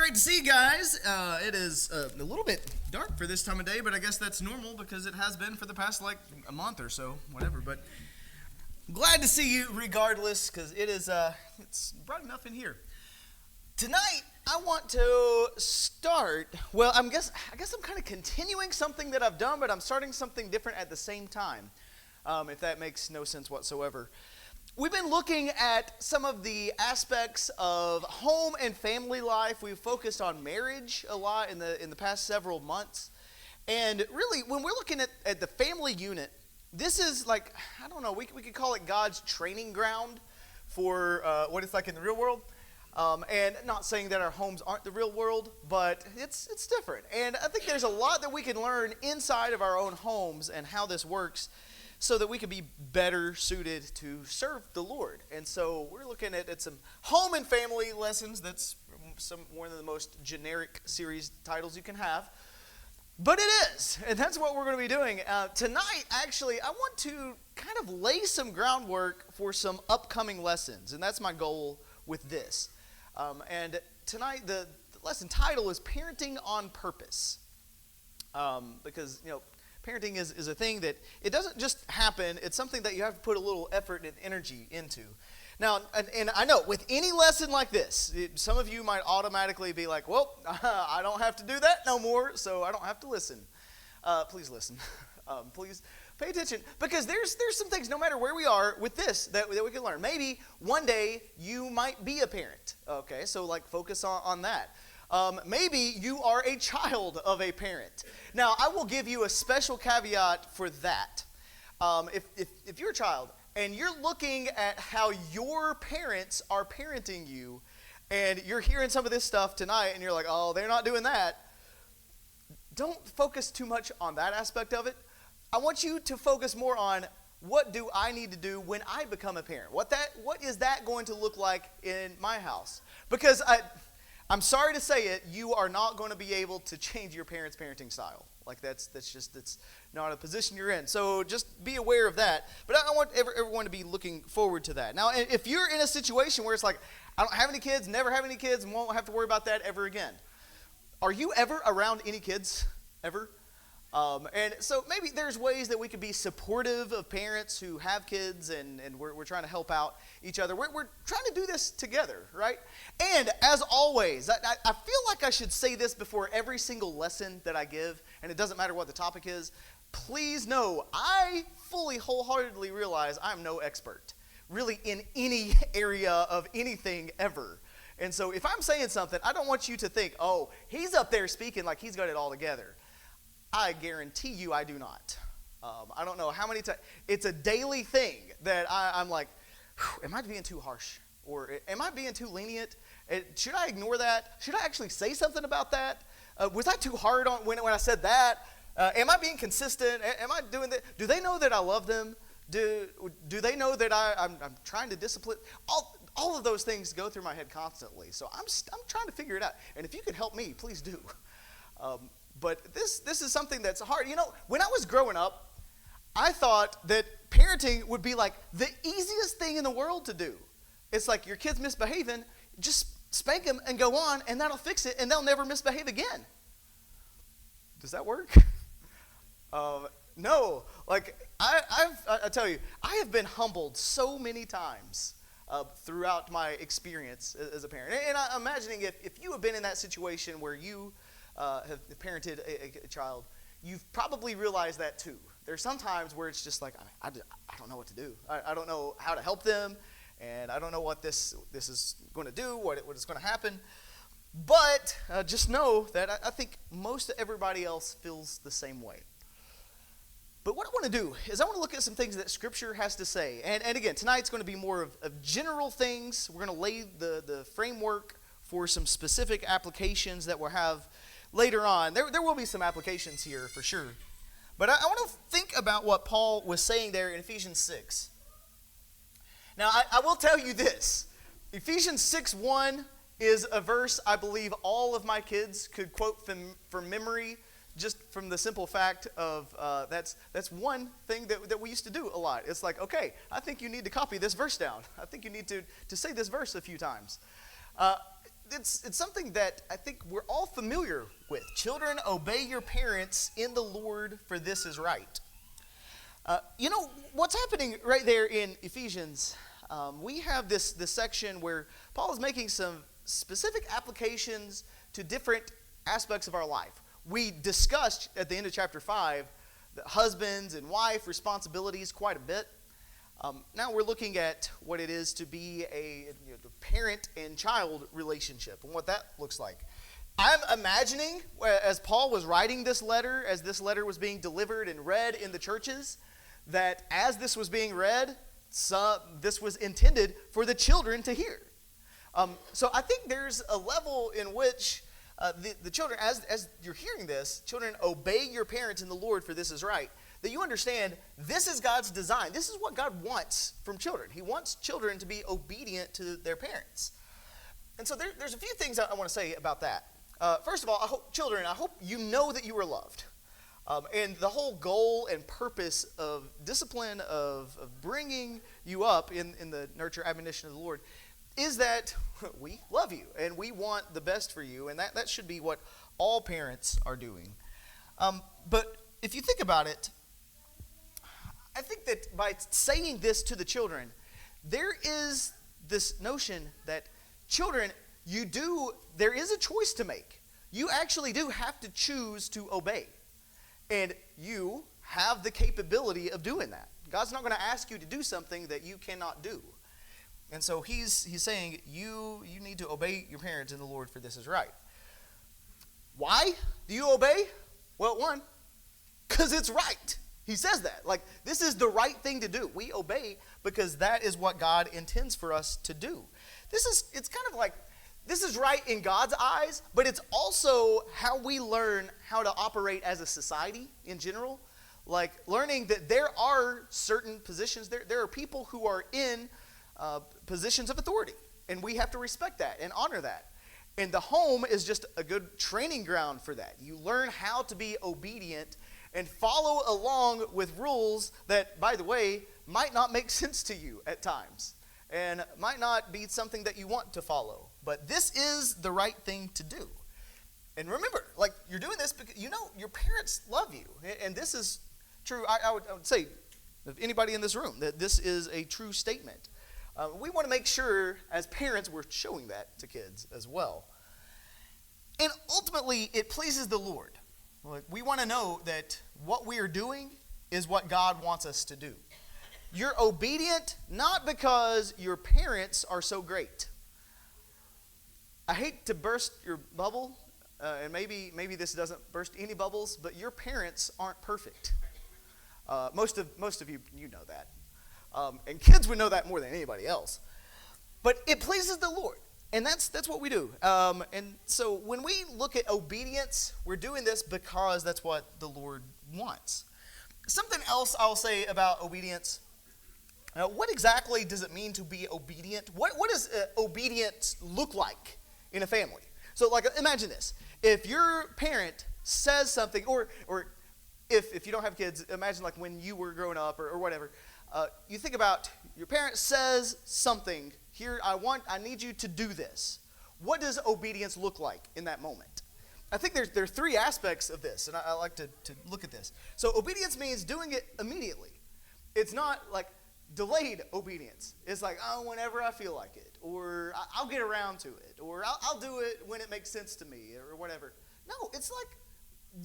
great to see you guys. It is a little bit dark for this time of day, but I guess that's normal because it has been for the past like a month or so, whatever. But glad to see you regardless, because it's bright enough in here. Tonight, I want to start. Well, I guess I'm kind of continuing something that I've done, but I'm starting something different at the same time. If that makes no sense whatsoever. We've been looking at some of the aspects of home and family life. We've focused on marriage a lot in the past several months. And really, when we're looking at the family unit, this is like, I don't know, we could call it God's training ground for what it's like in the real world. And not saying that our homes aren't the real world, but it's different. And I think there's a lot that we can learn inside of our own homes and how this works, so that we can be better suited to serve the Lord. And so we're looking at some home and family lessons. That's one of the most generic series titles you can have. But it is, and that's what we're going to be doing. Tonight, actually, I want to kind of lay some groundwork for some upcoming lessons, and that's my goal with this. And tonight, the lesson title is Parenting on Purpose. Because, parenting is a thing that it doesn't just happen. It's something that you have to put a little effort and energy into. Now, and I know with any lesson like this, some of you might automatically be like, well, I don't have to do that no more, so I don't have to listen. Please listen. Please pay attention, because there's some things, no matter where we are with this, that we can learn. Maybe one day you might be a parent. Okay, so like focus on that. Maybe you are a child of a parent. Now, I will give you a special caveat for that. If you're a child and you're looking at how your parents are parenting you, and you're hearing some of this stuff tonight, and you're like, oh, they're not doing that, don't focus too much on that aspect of it. I want you to focus more on, what do I need to do when I become a parent? What is that going to look like in my house? Because I'm sorry to say it, you are not going to be able to change your parents' parenting style. Like that's not a position you're in. So just be aware of that. But I want everyone to be looking forward to that. Now, if you're in a situation where it's like, I don't have any kids, never have any kids, and won't have to worry about that ever again. Are you ever around any kids? Ever? And so maybe there's ways that we could be supportive of parents who have kids, and we're trying to help out each other. We're trying to do this together, right? And as always, I feel like I should say this before every single lesson that I give, and it doesn't matter what the topic is. Please know, I fully, wholeheartedly realize I'm no expert, really, in any area of anything ever. And so if I'm saying something, I don't want you to think, oh, he's up there speaking like he's got it all together. I guarantee you I do not. I don't know how many times. It's a daily thing that I'm like, am I being too harsh? Or am I being too lenient? Should I ignore that? Should I actually say something about that? Was I too hard on when I said that? Am I being consistent? Am I doing that? Do they know that I love them? Do they know that I'm trying to discipline? All of those things go through my head constantly. So I'm trying to figure it out. And if you could help me, please do. But this is something that's hard. When I was growing up, I thought that parenting would be like the easiest thing in the world to do. It's like your kid's misbehaving, just spank them and go on, and that'll fix it, and they'll never misbehave again. Does that work? No. Like, I tell you, I have been humbled so many times throughout my experience as a parent. And I'm imagining if you have been in that situation where you have parented a child, you've probably realized that too. There's some times where it's just like, I don't know what to do. I don't know how to help them, and I don't know what this is going to do, what is going to happen. But just know that I think most everybody else feels the same way. But what I want to do is I want to look at some things that Scripture has to say. And again, tonight's going to be more of general things. We're going to lay the framework for some specific applications that we'll have later on. There will be some applications here for sure. But I want to think about what Paul was saying there in Ephesians 6. Now, I will tell you this. Ephesians 6:1 is a verse I believe all of my kids could quote from memory, just from the simple fact of that's one thing that we used to do a lot. It's like, okay, I think you need to copy this verse down. I think you need to say this verse a few times. it's something that I think we're all familiar with. Children, obey your parents in the Lord, for this is right. What's happening right there in Ephesians, we have this section where Paul is making some specific applications to different aspects of our life. We discussed at the end of chapter 5 the husbands and wife responsibilities quite a bit. Now we're looking at what it is to be a parent and child relationship and what that looks like. I'm imagining, as Paul was writing this letter, as this letter was being delivered and read in the churches, that as this was being read, this was intended for the children to hear. So I think there's a level in which the children, as you're hearing this, children, obey your parents in the Lord, for this is right. That you understand this is God's design. This is what God wants from children. He wants children to be obedient to their parents. And so there's a few things I want to say about that. First of all, I hope you know that you are loved. And the whole goal and purpose of discipline, of bringing you up in the nurture admonition of the Lord, is that we love you and we want the best for you. And that should be what all parents are doing. But if you think about it, I think that by saying this to the children, there is this notion that children, there is a choice to make. You actually do have to choose to obey. And you have the capability of doing that. God's not going to ask you to do something that you cannot do. And so he's saying you need to obey your parents in the Lord, for this is right. Why do you obey? Well, one, because it's right. He says that. Like, this is the right thing to do. We obey because that is what God intends for us to do. It's kind of like, this is right in God's eyes, but it's also how we learn how to operate as a society in general. Like, learning that there are certain positions, there are people who are in positions of authority, and we have to respect that and honor that. And the home is just a good training ground for that. You learn how to be obedient and follow along with rules that, by the way, might not make sense to you at times and might not be something that you want to follow. But this is the right thing to do. And remember, like, you're doing this because you know your parents love you. And this is true. I would say, of anybody in this room, that this is a true statement. We want to make sure, as parents, we're showing that to kids as well. And ultimately, it pleases the Lord. We want to know that what we are doing is what God wants us to do. You're obedient not because your parents are so great. I hate to burst your bubble, and maybe this doesn't burst any bubbles, but your parents aren't perfect. Most of you know that. And kids would know that more than anybody else. But it pleases the Lord. And that's what we do. And so when we look at obedience, we're doing this because that's what the Lord wants. Something else I'll say about obedience. What exactly does it mean to be obedient? What does obedience look like in a family? So, like, imagine this. If your parent says something, or if you don't have kids, imagine like when you were growing up or whatever. You think about your parent says something. Here, I need you to do this. What does obedience look like in that moment? I think there are three aspects of this, and I like to look at this. So obedience means doing it immediately. It's not like delayed obedience. It's like, oh, whenever I feel like it, or I'll get around to it, or I'll do it when it makes sense to me, or whatever. No, it's like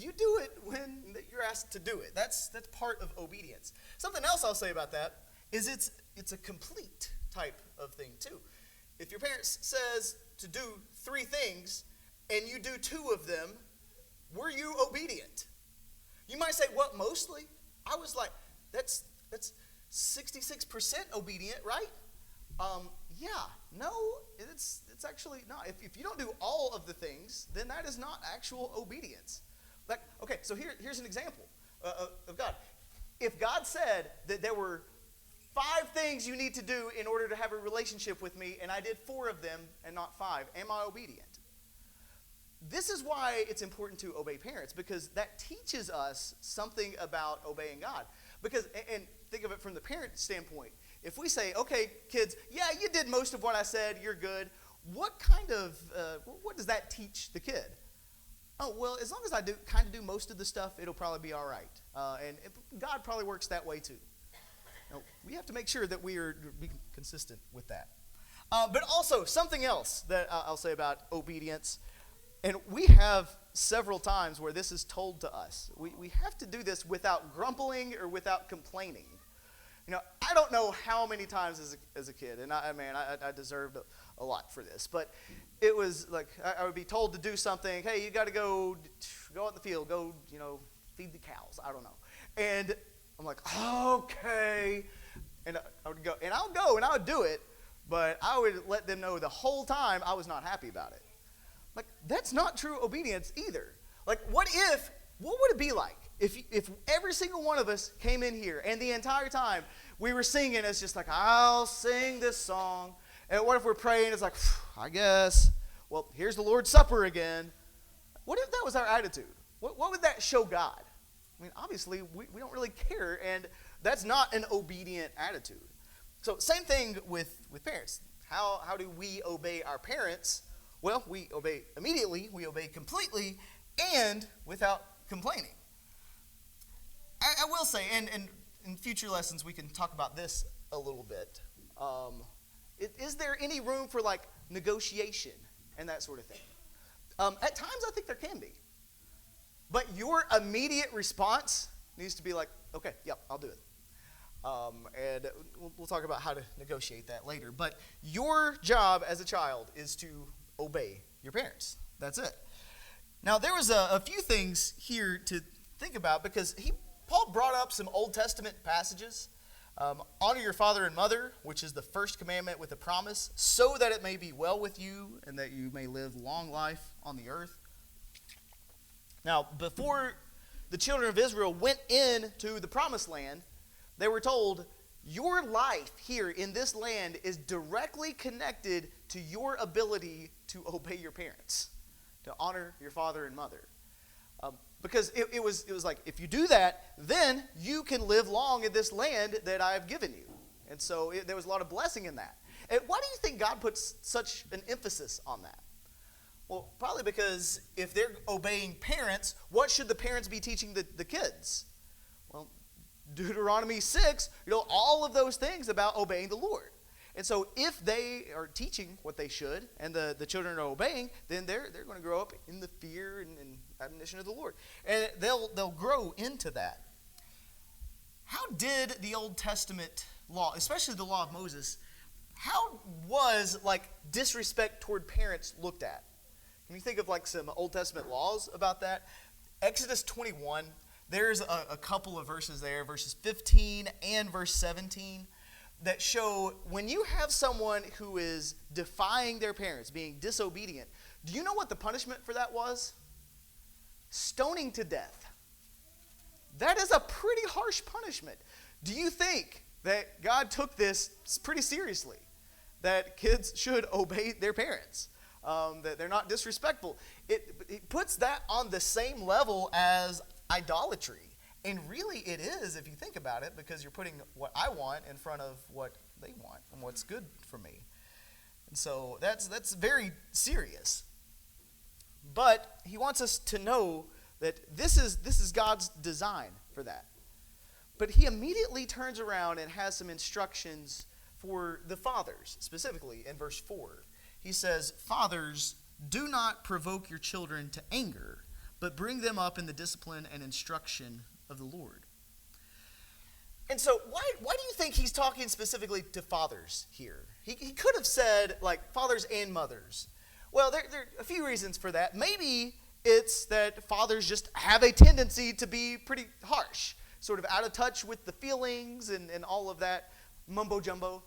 you do it when you're asked to do it. That's part of obedience. Something else I'll say about that is it's a complete type of thing too. If your parent says to do 3 things and you do 2 of them, were you obedient? You might say, what, mostly? I was like, that's 66% obedient, right? Yeah, no, it's actually not. If you don't do all of the things, then that is not actual obedience. Like, okay, so here's an example of God. If God said that there were 5 things you need to do in order to have a relationship with me, and I did 4 of them and not 5, am I obedient? This is why it's important to obey parents, because that teaches us something about obeying God. Because, and think of it from the parent standpoint. If we say, okay, kids, yeah, you did most of what I said, you're good. what does that teach the kid? Oh, well, as long as I kind of do most of the stuff, it'll probably be all right. And God probably works that way too. We have to make sure that we are being consistent with that. But also, something else that I'll say about obedience, and we have several times where this is told to us. We have to do this without grumbling or without complaining. I don't know how many times as a kid, and I deserved a lot for this, but it was like I would be told to do something. Hey, you got to go out in the field, go, feed the cows. I don't know. And I'm like, okay. And I would go, and I would do it, but I would let them know the whole time I was not happy about it. Like, that's not true obedience either. Like, what would it be like if every single one of us came in here and the entire time we were singing, it's just like, I'll sing this song. And what if we're praying, it's like, I guess, well, here's the Lord's Supper again. What if that was our attitude? What would that show God? I mean, obviously, we don't really care, and that's not an obedient attitude. So same thing with parents. How do we obey our parents? Well, we obey immediately, we obey completely, and without complaining. I will say, and in future lessons we can talk about this a little bit. Is there any room for like negotiation and that sort of thing? At times I think there can be. But your immediate response needs to be like, okay, yep, I'll do it. And we'll talk about how to negotiate that later. But your job as a child is to obey your parents. That's it. Now, there was a few things here to think about because Paul brought up some Old Testament passages. Honor your father and mother, which is the first commandment with a promise, so that it may be well with you and that you may live long life on the earth. Now, before the children of Israel went into the promised land, they were told, your life here in this land is directly connected to your ability to obey your parents, to honor your father and mother. Because it was like, if you do that, then you can live long in this land that I have given you. And so there was a lot of blessing in that. And why do you think God puts such an emphasis on that? Well, probably because if they're obeying parents, what should the parents be teaching the kids? Well, Deuteronomy 6, all of those things about obeying the Lord. And so if they are teaching what they should and the children are obeying, then they're going to grow up in the fear and admonition of the Lord. And they'll grow into that. How did the Old Testament law, especially the law of Moses, how was like disrespect toward parents looked at? Can you think of like some Old Testament laws about that? Exodus 21, there's a couple of verses there, verses 15 and verse 17, that show when you have someone who is defying their parents, being disobedient, do you know what the punishment for that was? Stoning to death. That is a pretty harsh punishment. Do you think that God took this pretty seriously? That kids should obey their parents? That they're not disrespectful. It puts that on the same level as idolatry. And really it is, if you think about it, because you're putting what I want in front of what they want and what's good for me. And so that's very serious. But he wants us to know that this is God's design for that. But he immediately turns around and has some instructions for the fathers, specifically in verse 4. He says, "Fathers, do not provoke your children to anger, but bring them up in the discipline and instruction of the Lord." And so why do you think he's talking specifically to fathers here? He could have said, like, fathers and mothers. Well, there are a few reasons for that. Maybe it's that fathers just have a tendency to be pretty harsh, sort of out of touch with the feelings and all of that mumbo-jumbo.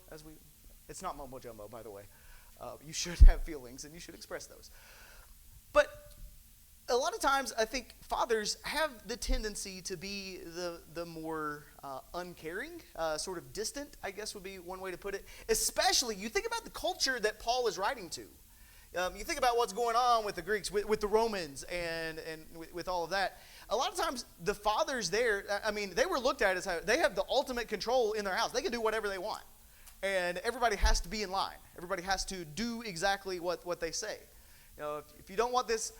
It's not mumbo-jumbo, by the way. You should have feelings, and you should express those. But a lot of times, I think fathers have the tendency to be the more uncaring, sort of distant, I guess would be one way to put it. Especially, you think about the culture that Paul is writing to. You think about what's going on with the Greeks, with the Romans, and with all of that. A lot of times, the fathers there, I mean, they were looked at as how they have the ultimate control in their house. They can do whatever they want. and everybody has to be in line. Everybody has to do exactly what they say. If you don't want this,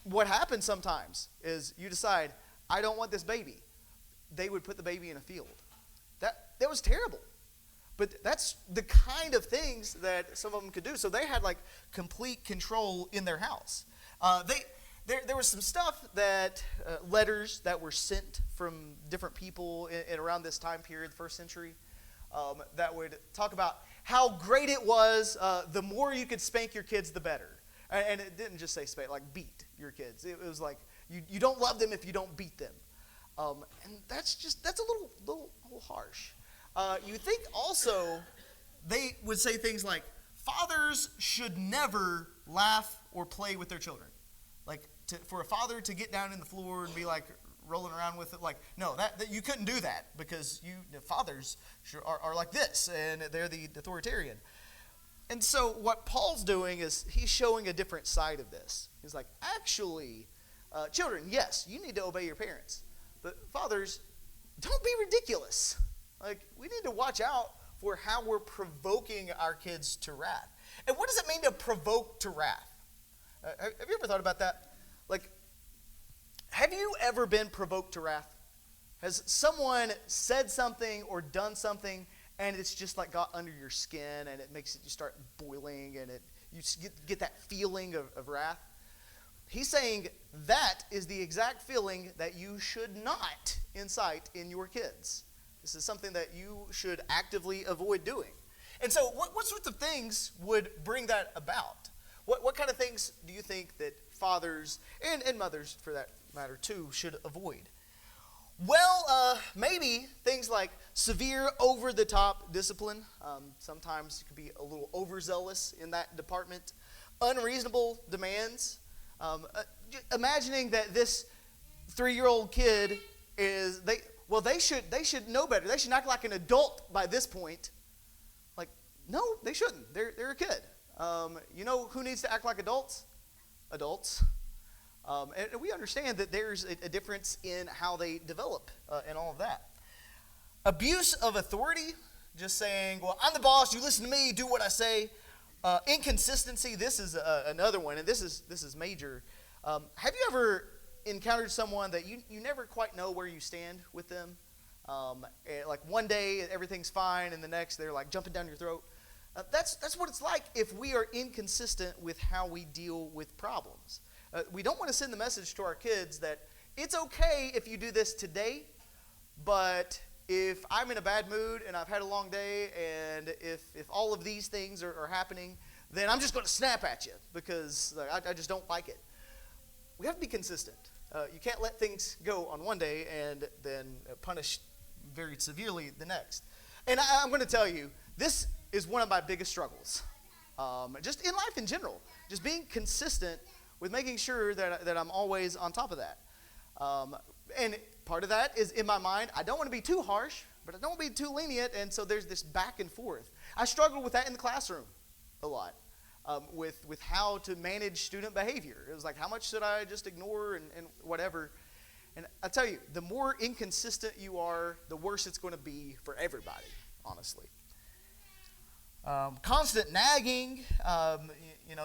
what happens sometimes is you decide, I don't want this baby. They would put the baby in a field. That was terrible. But that's the kind of things that some of them could do. So they had like complete control in their house. There was some stuff that, letters that were sent from different people in around this time period, the first century, that would talk about how great it was. The more you could spank your kids, the better. And it didn't just say spank, like beat your kids. It was like you don't love them if you don't beat them. And that's a little harsh. You think also they would say things like, fathers should never laugh or play with their children. Like, for a father to get down in the floor and be like rolling around with it, like, no, that you couldn't do that, because fathers are like this, and they're the authoritarian. And so what Paul's doing is he's showing a different side of this. He's like, actually, children, yes, you need to obey your parents, but fathers, don't be ridiculous. Like, we need to watch out for how we're provoking our kids to wrath. And what does it mean to provoke to wrath? Have you ever thought about that? Like, have you ever been provoked to wrath? Has someone said something or done something, and it's just like got under your skin, and it makes you start boiling, and you get that feeling of wrath? He's saying that is the exact feeling that you should not incite in your kids. This is something that you should actively avoid doing. And so what sorts of things would bring that about? What kind of things do you think that fathers, and mothers for that matter too, should avoid? Well, maybe things like severe, over-the-top discipline. Sometimes you could be a little overzealous in that department. Unreasonable demands. Imagining that this 3-year-old kid they should know better. They should act like an adult by this point. Like, no, they shouldn't. They're a kid. You know who needs to act like adults? Adults. And we understand that there's a difference in how they develop and all of that. Abuse of authority, just saying, well, I'm the boss, you listen to me, do what I say. Inconsistency, this is another one, and this is major. Have you ever encountered someone that you never quite know where you stand with them? Like one day everything's fine, and the next they're like jumping down your throat. That's what it's like if we are inconsistent with how we deal with problems. We don't want to send the message to our kids that it's okay if you do this today, but if I'm in a bad mood and I've had a long day, and if all of these things are happening, then I'm just going to snap at you because I just don't like it. We have to be consistent. You can't let things go on one day and then punish very severely the next. And I'm going to tell you, this is one of my biggest struggles. Just in life in general. Just being consistent with making sure that I'm always on top of that. And part of that is in my mind, I don't want to be too harsh, but I don't want to be too lenient, and so there's this back and forth. I struggle with that in the classroom a lot, with how to manage student behavior. It was like, how much should I just ignore and whatever? And I tell you, the more inconsistent you are, the worse it's going to be for everybody, honestly. Constant nagging,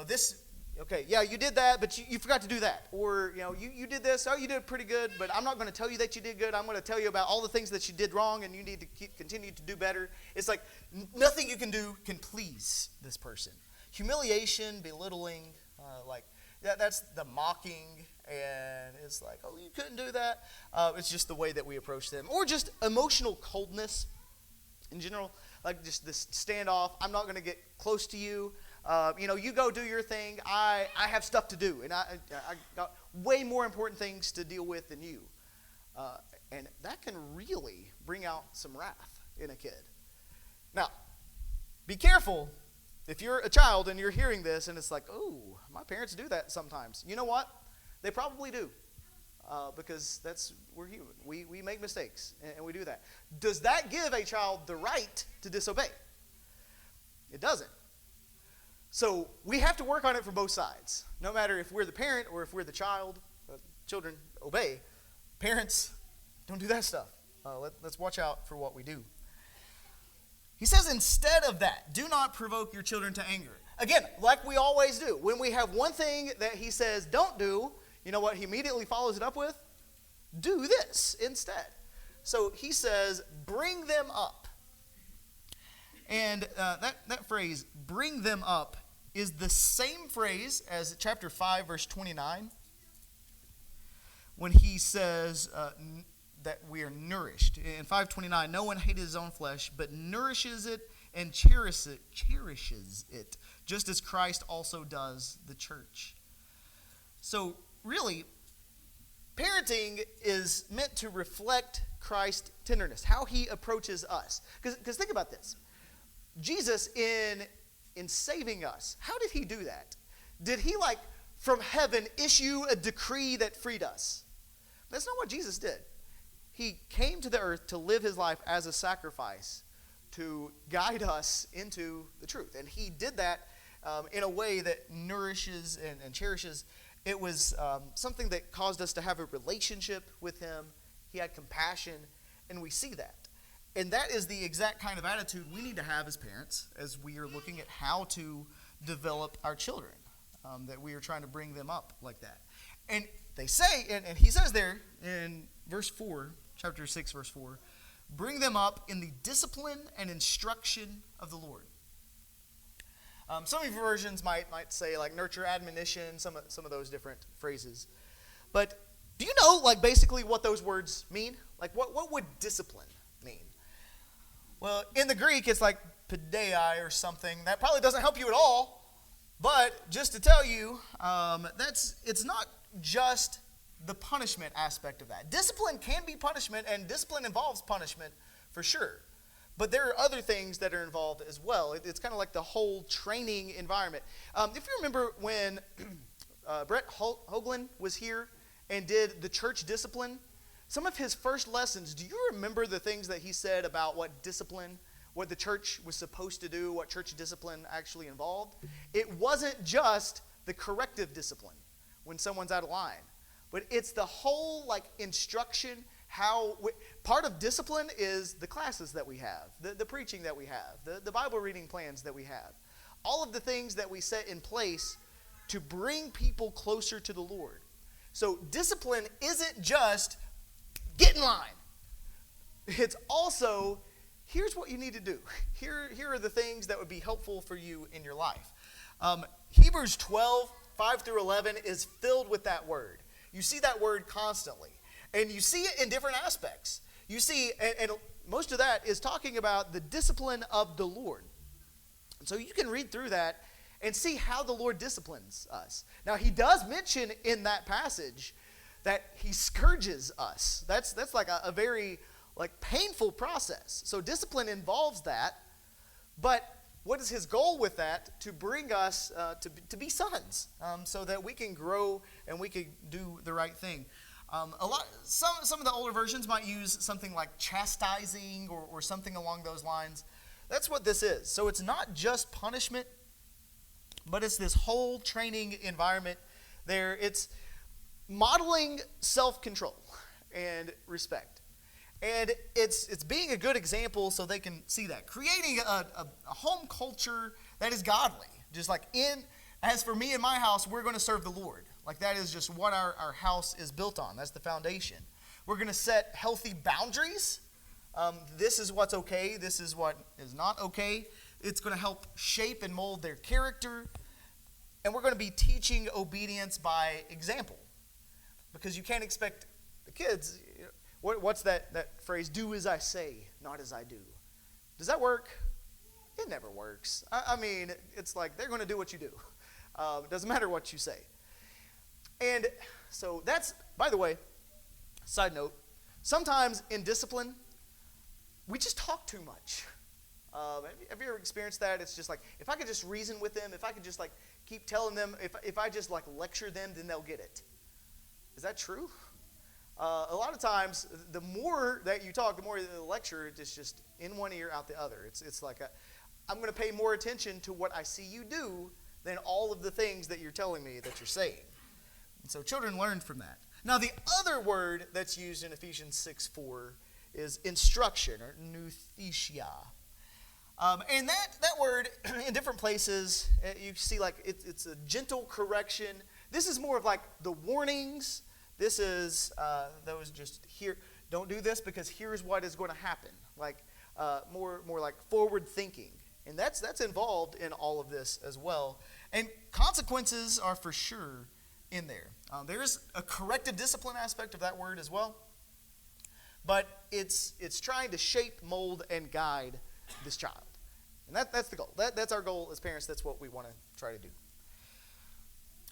this... Okay, yeah, you did that, but you forgot to do that. Or, you did this, you did pretty good, but I'm not going to tell you that you did good. I'm going to tell you about all the things that you did wrong, and you need to continue to do better. It's like nothing you can do can please this person. Humiliation, belittling, that's the mocking, and it's like, oh, you couldn't do that. It's just the way that we approach them. Or just emotional coldness in general, like just this standoff. I'm not going to get close to you. You go do your thing. I have stuff to do, and I got way more important things to deal with than you. And that can really bring out some wrath in a kid. Now, be careful if you're a child and you're hearing this and it's like, oh, my parents do that sometimes. You know what? They probably do, because we're human. We make mistakes, and we do that. Does that give a child the right to disobey? It doesn't. So we have to work on it from both sides. No matter if we're the parent or if we're the child, children obey. Parents, don't do that stuff. Let's watch out for what we do. He says instead of that, do not provoke your children to anger. Again, like we always do. When we have one thing that he says don't do, you know what he immediately follows it up with? Do this instead. So he says, bring them up. And that phrase, bring them up, is the same phrase as chapter 5, verse 29, when he says that we are nourished. In 5:29, no one hated his own flesh, but nourishes it and cherishes it, just as Christ also does the church. So really, parenting is meant to reflect Christ's tenderness, how he approaches us. Because think about this. Jesus, in saving us, how did he do that? Did he, like, from heaven issue a decree that freed us? That's not what Jesus did. He came to the earth to live his life as a sacrifice to guide us into the truth. And he did that in a way that nourishes and cherishes. It was something that caused us to have a relationship with him. He had compassion, and we see that. And that is the exact kind of attitude we need to have as parents as we are looking at how to develop our children, that we are trying to bring them up like that. And they say, and he says there in verse 4, chapter 6, verse 4, bring them up in the discipline and instruction of the Lord. Some of your versions might say, like, nurture, admonition, some of those different phrases. But do you know, like, basically what those words mean? Like, what would discipline mean? Well, in the Greek, it's like paideia or something. That probably doesn't help you at all. But just to tell you, it's not just the punishment aspect of that. Discipline can be punishment, and discipline involves punishment for sure. But there are other things that are involved as well. It's kind of like the whole training environment. If you remember when Brett Hoagland was here and did the church discipline, some of his first lessons, do you remember the things that he said about what discipline, what the church was supposed to do, what church discipline actually involved? It wasn't just the corrective discipline when someone's out of line, but it's the whole, like, instruction. Part of discipline is the classes that we have, the preaching that we have, the Bible reading plans that we have, all of the things that we set in place to bring people closer to the Lord. So discipline isn't just get in line. It's also, here's what you need to do. Here are the things that would be helpful for you in your life. Hebrews 12, 5 through 11 is filled with that word. You see that word constantly. And you see it in different aspects. You see, and most of that is talking about the discipline of the Lord. So you can read through that and see how the Lord disciplines us. Now, he does mention in that passage that he scourges us. That's like a very, like, painful process. So discipline involves that. But what is his goal with that? To bring us to be sons, so that we can grow and we can do the right thing. Some of the older versions might use something like chastising or something along those lines. That's what this is. So it's not just punishment, but it's this whole training environment there. It's modeling self-control and respect. And it's being a good example so they can see that. Creating a home culture that is godly. Just like as for me and my house, we're going to serve the Lord. Like, that is just what our house is built on. That's the foundation. We're going to set healthy boundaries. This is what's okay. This is what is not okay. It's going to help shape and mold their character. And we're going to be teaching obedience by example. Because you can't expect the kids, what's that phrase, do as I say, not as I do. Does that work? It never works. I mean, it's like they're going to do what you do. It doesn't matter what you say. And so that's, by the way, side note, sometimes in discipline, we just talk too much. Have you ever experienced that? It's just like, if I could just reason with them, if I could just, like, keep telling them, if I just, like, lecture them, then they'll get it. Is that true? A lot of times, the more that you talk, the more the lecture is just in one ear, out the other. It's like, I'm going to pay more attention to what I see you do than all of the things that you're telling me that you're saying. And so children learn from that. Now, the other word that's used in Ephesians 6:4 is instruction, or nouthesia. And that word in different places, you see like it's a gentle correction. This is more of like the warnings. This is those just here. Don't do this because here's what is going to happen. Like more like forward thinking. And that's involved in all of this as well. And consequences are for sure in there. There is a corrective discipline aspect of that word as well. But it's trying to shape, mold, and guide this child. And that's the goal. That's our goal as parents. That's what we want to try to do.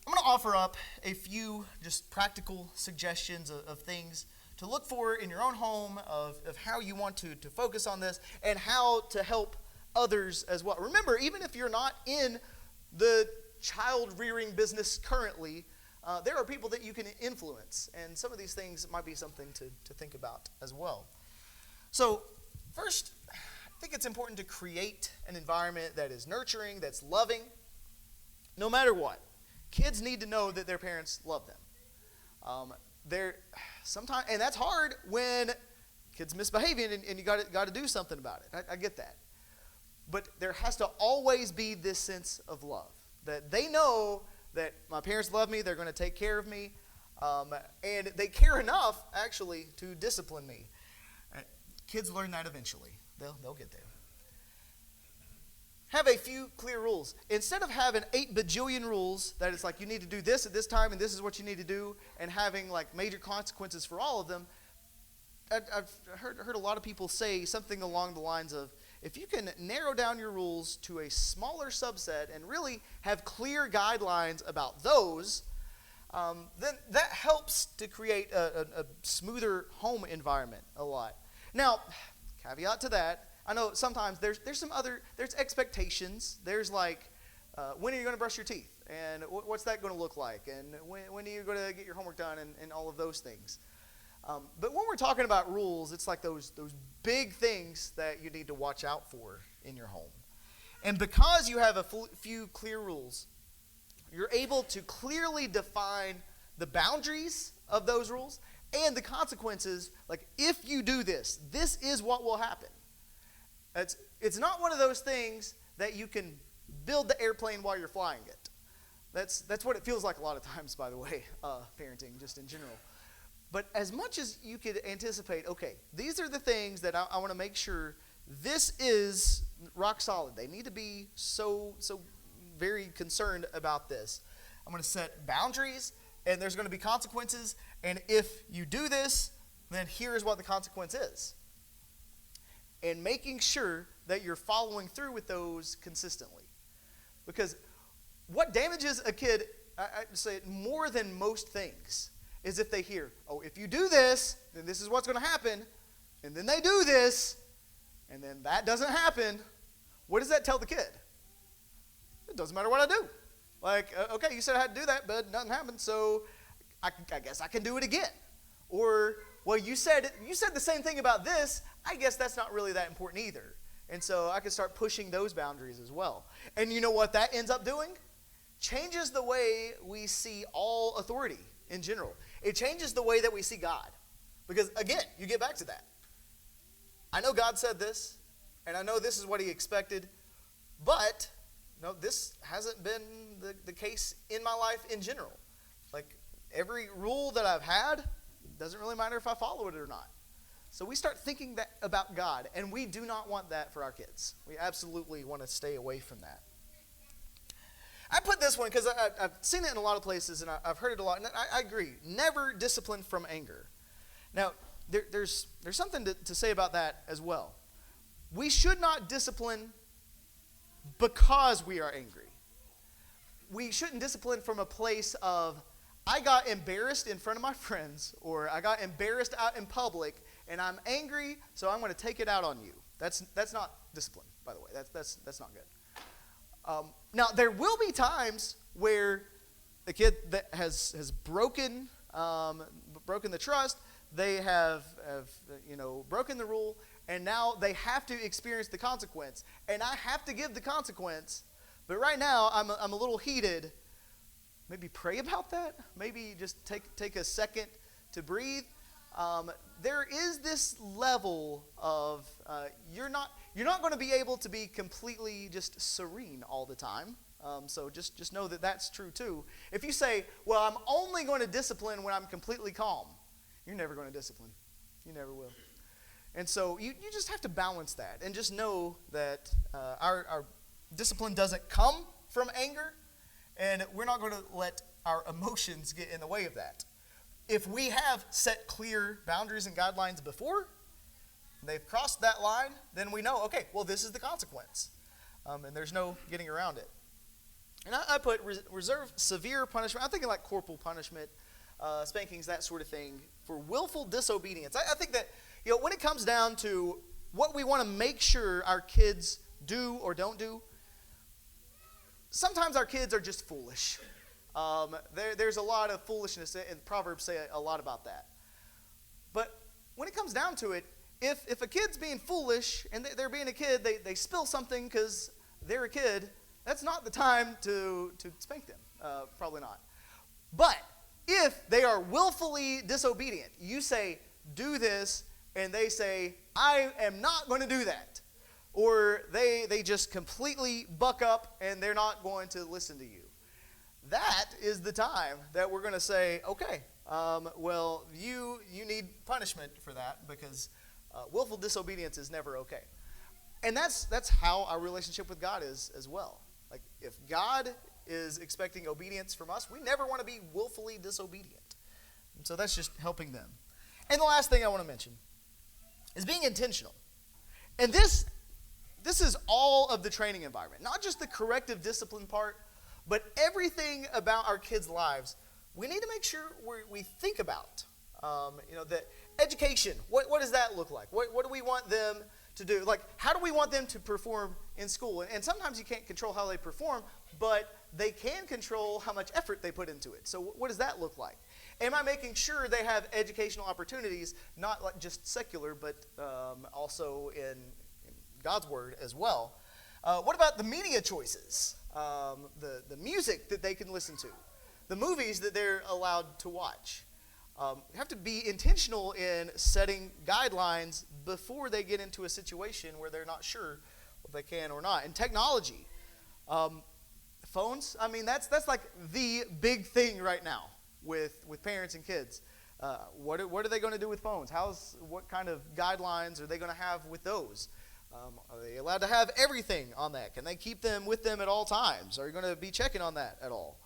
I'm going to offer up a few just practical suggestions of things to look for in your own home, of how you want to focus on this, and how to help others as well. Remember, even if you're not in the child-rearing business currently, there are people that you can influence, and some of these things might be something to think about as well. So, first, I think it's important to create an environment that is nurturing, that's loving, no matter what. Kids need to know that their parents love them. Sometimes, and that's hard when kids misbehaving and you got to do something about it. I get that. But there has to always be this sense of love, that they know that my parents love me, they're going to take care of me, and they care enough, actually, to discipline me. Kids learn that eventually. They'll get there. Have a few clear rules. Instead of having 8 bajillion rules that it's like you need to do this at this time and this is what you need to do, and having like major consequences for all of them, I've heard a lot of people say something along the lines of, if you can narrow down your rules to a smaller subset and really have clear guidelines about those, then that helps to create a smoother home environment a lot. Now, caveat to that, I know sometimes there's expectations. There's like, when are you going to brush your teeth? And what's that going to look like? And when are you going to get your homework done and all of those things? But when we're talking about rules, it's like those big things that you need to watch out for in your home. And because you have a few clear rules, you're able to clearly define the boundaries of those rules and the consequences. Like, if you do this, this is what will happen. It's not one of those things that you can build the airplane while you're flying it. That's what it feels like a lot of times, by the way, parenting, just in general. But as much as you could anticipate, okay, these are the things that I want to make sure this is rock solid. They need to be so very concerned about this. I'm going to set boundaries, and there's going to be consequences. And if you do this, then here's what the consequence is. And making sure that you're following through with those consistently. Because what damages a kid, I'd say more than most things, is if they hear, oh, if you do this, then this is what's going to happen. And then they do this, and then that doesn't happen. What does that tell the kid? It doesn't matter what I do. Like, okay, you said I had to do that, but nothing happened, so I guess I can do it again. Or, well, you said the same thing about this. I guess that's not really that important either. And so I can start pushing those boundaries as well. And you know what that ends up doing? Changes the way we see all authority in general. It changes the way that we see God. Because, again, you get back to that. I know God said this, and I know this is what he expected, but no, this hasn't been the case in my life in general. Like, every rule that I've had, doesn't really matter if I follow it or not. So we start thinking that about God, and we do not want that for our kids. We absolutely want to stay away from that. I put this one because I've seen it in a lot of places, and I've heard it a lot, and I agree. Never discipline from anger. Now, there's something to say about that as well. We should not discipline because we are angry. We shouldn't discipline from a place of, I got embarrassed in front of my friends, or I got embarrassed out in public, and I'm angry, so I'm going to take it out on you. That's not discipline, by the way. That's not good. Now, there will be times where the kid that has broken the trust, they have broken the rule, and now they have to experience the consequence, and I have to give the consequence. But right now, I'm a little heated. Maybe pray about that. Maybe just take a second to breathe. There is this level of you're not going to be able to be completely just serene all the time. So just know that that's true too. If you say, well, I'm only going to discipline when I'm completely calm, you're never going to discipline. You never will. And so you just have to balance that and just know that our discipline doesn't come from anger, and we're not going to let our emotions get in the way of that. If we have set clear boundaries and guidelines before, they've crossed that line, then we know, okay, well, this is the consequence. And there's no getting around it. And I put reserve severe punishment. I'm thinking like corporal punishment, spankings, that sort of thing, for willful disobedience. I think that, when it comes down to what we want to make sure our kids do or don't do, sometimes our kids are just foolish. There's a lot of foolishness, and Proverbs say a lot about that. But when it comes down to it, if a kid's being foolish and they're being a kid, they spill something because they're a kid, that's not the time to spank them. Probably not. But if they are willfully disobedient, you say, do this, and they say, I am not going to do that. Or they just completely buck up and they're not going to listen to you. That is the time that we're going to say, okay, well, you need punishment for that, because willful disobedience is never okay. And that's how our relationship with God is as well. Like, if God is expecting obedience from us, we never want to be willfully disobedient. And so that's just helping them. And the last thing I want to mention is being intentional. And this is all of the training environment, not just the corrective discipline part, but everything about our kids' lives. We need to make sure we think about, that education. What does that look like? What do we want them to do? Like, how do we want them to perform in school? And sometimes you can't control how they perform, but they can control how much effort they put into it. So what does that look like? Am I making sure they have educational opportunities, not like just secular, but also in God's Word as well? What about the media choices? The music that they can listen to? The movies that they're allowed to watch? You have to be intentional in setting guidelines before they get into a situation where they're not sure if they can or not. And technology. Phones, that's like the big thing right now with parents and kids. What are they going to do with phones? What kind of guidelines are they going to have with those? Are they allowed to have everything on that? Can they keep them with them at all times? Are you going to be checking on that at all?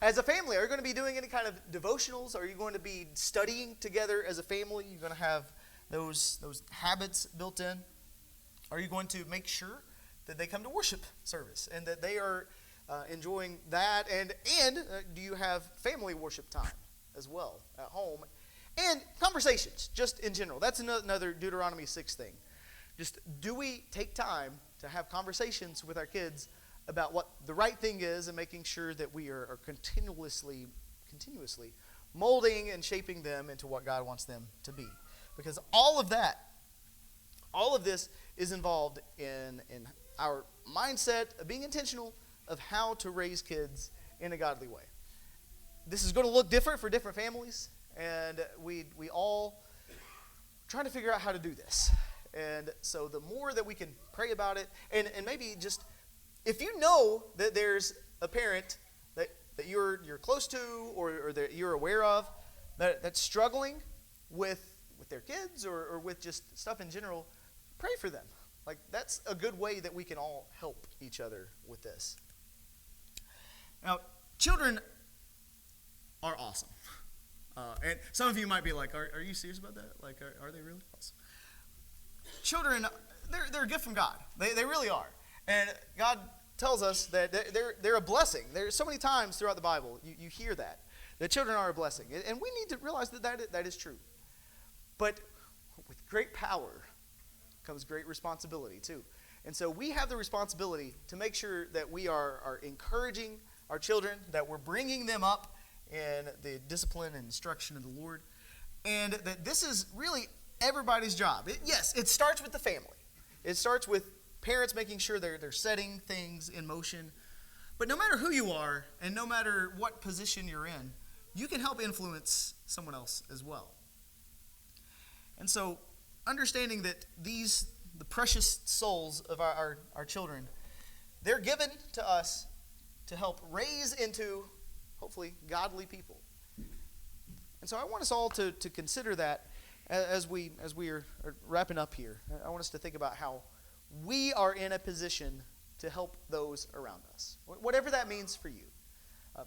As a family, are you going to be doing any kind of devotionals? Are you going to be studying together as a family? You're going to have those habits built in? Are you going to make sure that they come to worship service and that they are enjoying that? And do you have family worship time as well at home? And conversations, just in general. That's another Deuteronomy 6 thing. Just, do we take time to have conversations with our kids about what the right thing is, and making sure that we are continuously molding and shaping them into what God wants them to be? Because all of this is involved in our mindset of being intentional of how to raise kids in a godly way. This is going to look different for different families, and we all trying to figure out how to do this. And so the more that we can pray about it, and maybe just, if you know that there's a parent that you're close to or that you're aware of that's struggling with their kids or with just stuff in general, pray for them. Like, that's a good way that we can all help each other with this. Now, children are awesome. And some of you might be like, are you serious about that? Like, are they really awesome? Children, they're a gift from God. They really are. And God tells us that they're a blessing. There's so many times throughout the Bible you hear that children are a blessing. And we need to realize that is true. But with great power comes great responsibility too. And so we have the responsibility to make sure that we are encouraging our children, that we're bringing them up in the discipline and instruction of the Lord, and that this is really everybody's job. It starts with the family. It starts with parents making sure they're setting things in motion. But no matter who you are and no matter what position you're in, you can help influence someone else as well. And so understanding that these the precious souls of our children, they're given to us to help raise into, hopefully, godly people. And so I want us all to consider that as we are wrapping up here. I want us to think about how we are in a position to help those around us, whatever that means for you.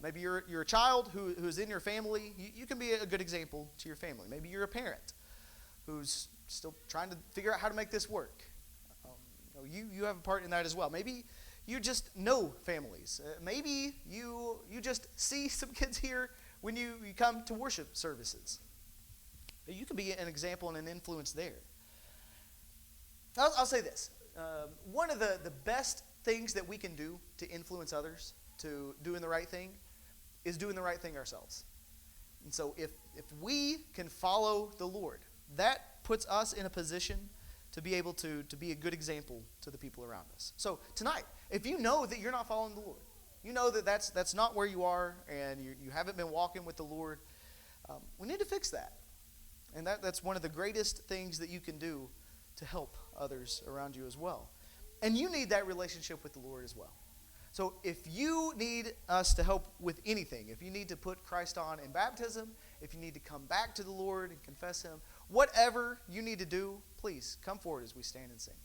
Maybe you're a child who's in your family. You can be a good example to your family. Maybe you're a parent who's still trying to figure out how to make this work. You have a part in that as well. Maybe you just know families. Maybe you just see some kids here when you come to worship services. You can be an example and an influence there. I'll say this. One of the best things that we can do to influence others to doing the right thing is doing the right thing ourselves. And so if we can follow the Lord, that puts us in a position to be able to be a good example to the people around us. So tonight, if you know that you're not following the Lord, you know that that's not where you are, and you haven't been walking with the Lord, we need to fix that. And that's one of the greatest things that you can do to help others around you as well. And you need that relationship with the Lord as well. So if you need us to help with anything, if you need to put Christ on in baptism, if you need to come back to the Lord and confess Him, whatever you need to do, please come forward as we stand and sing.